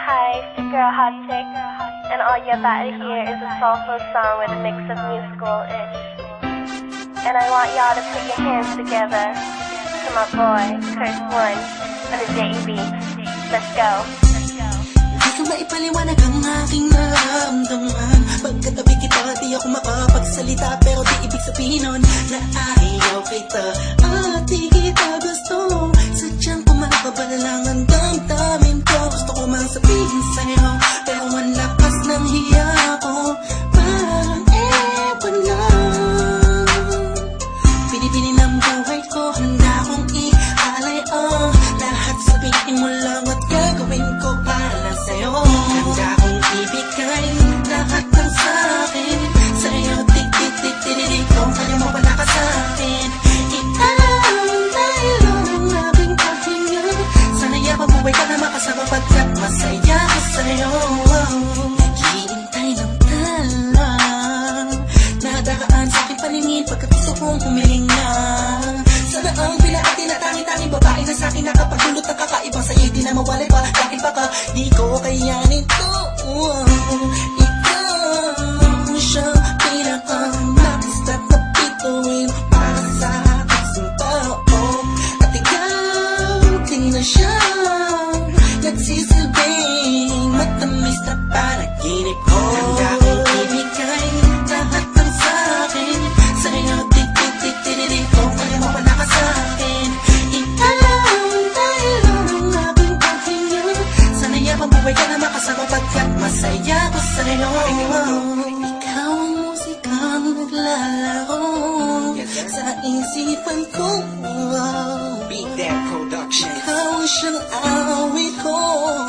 Hi, it's your girl Hot Chick, and all you're about to hear is a soulful song with a mix of musical-ish. And I want y'all to put your hands together to my boy, Curse One, on the JEB. Let's go. Di ko maipaliwanag ang aking nararamdaman. Pagkatabi kita, di ako makapagsalita, pero di ibig sabihin nun na ayaw kita at di kita gusto. Sadyang kumakabala lang ang damdamin ko. Gusto ko mang sabihin sa'yo, pero ang lakas ng hiya ko. Parang ewan lang. Pinipili ng buhay ko, handa kong ialay ang lahat. Sabihin mo lang at gagawin ko para sa'yo. Handa kong ibigay lahat ng sa'kin sa'yo. Tik-tik-tik-tik-tik, kung kaya mo wala ka sa'kin. Ialay tayo ng aking paghinga. Sana'y mabuhay ka na makasama pagkat masaya ko sa'yo. Naghihintay ng talang nadakaan sa'king paningin pagkat gusto kong humiling na. Sana ang pinakati na tangi-tangi babae na sa'kin nakapagdulot ng kakaibang sa'yo. Di na mawalay pa dahil baka di ko kayanin to. Ikaw siyang pinaka-nais at napituin para sa aking tao. At ikaw din na siyang nagsisilbing matamis na panaginip ko. Handa kong ibigay lahat ng sa'kin sa'yo. Tik-tik-tik-tik-tik, kung kaya mo wala ka sa'kin. Ialay tayo ng aking paghinga. Sana'y mabuhay ka na makasama pagkat masaya ko sa'yo. Ikaw ang musikang naglalaro sa isipan ko. Beat That Production. Ikaw ang siyang awit ko.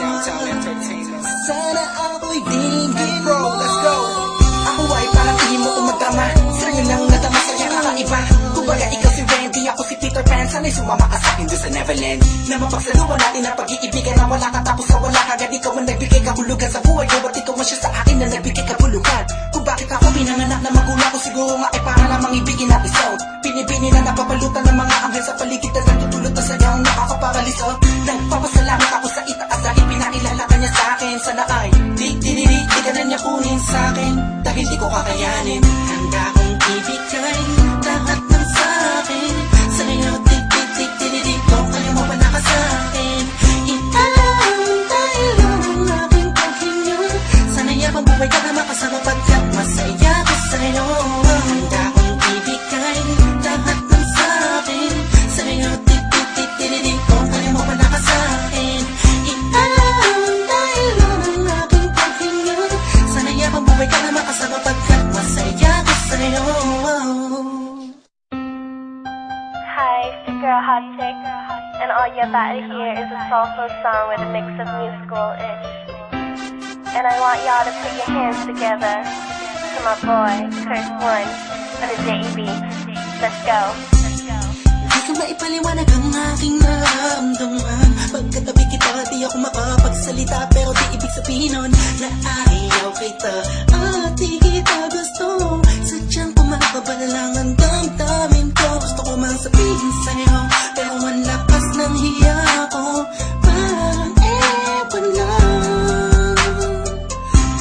Downtown Entertainment. Sana ako'y digin mo. Bro, let's go. Ako ay parang hindi mo umatama. Sa'yo lang natama sa'yo kakaiba. Kumbaga ikaw si Randy, ako si Peter Pan. Sana'y sumama ka sa'kin doon sa Neverland. Na mapagsaluhan natin ang pag-iibigan na wala ka tapos na wala ka. Agad ikaw ang nagbigay kahulugan sa buhay ko. Ba't ikaw man siya sa akin na nagbigay kabulukan? Kung bakit ako pinanganak na magulang ko, siguro nga ay para lamang ibigin na episode. Pinipini na napapalutan ng mga anghel sa paligid na nagtutulot na sayang nakakaparaliso. Nagpapasalamat ako sa itaas dahil pinakilala ka niya sa'kin. Sana ay di ka na niya kunin sa'kin dahil di ko kakayanin. Handa kong ibigay lahat ng sa'kin sa'yo. Tik-tik-tik-tik-tik, kung kaya mo wala ka sa'kin. Ialay tayo ng aking paghinga. Sana'y mabuhay ka na makasama pagkat masaya ko sa'yo. Handa kong ibigay lahat ng sa'kin sa'yo. Tik-tik-tik-tik-tik, kung kaya mo wala ka sa'kin. Ialay tayo ng aking paghinga. Sana'y mabuhay ka na makasama pagkat masaya ko sa'yo. Hi, it's your girl Hot Chick, and all you're about to hear is a soulful song with a mix of musical-ish. And I want y'all to put your hands together to my boy, Curse One, on the JEB. Let's go. Di ko maipaliwanag ang aking nararamdaman. Pagkatabi kita, di ako makapagsalita, pero di ibig sabihin nun na ayaw kita at di kita gusto. Sadyang kumakabala lang ang damdamin ko. Gusto ko mang sabihin sa'yo, pero ang lakas ng hiya ko. Parang ewan lang.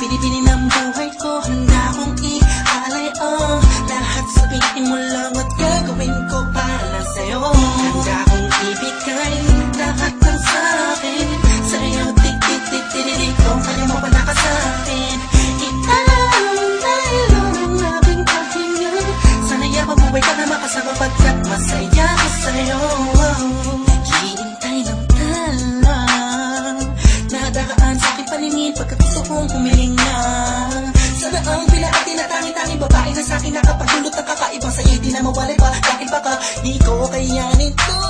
Pinipili ng buhay ko, handa kong ialay ang lahat. Sabihin mo lang at gagawin ko para sa'yo. Handa kong ibigay lahat ng sa'kin sa'yo. Tik-tik-tik-tik-tik, kung kaya mo wala ka sa'kin. Ialay tayo ng aking paghinga. Sana'y mabuhay ka na makasama pagkat masaya ko sa'yo. Naghihintay ng talang nadakaan sa'king paningin pagkat gusto kong humiling na. Sana ang pinakati na tangi-tangi babae na sa'kin nakapagdulot ng kakaibang sa'yo. Di na mawalay pa dahil baka di ko kayanin to.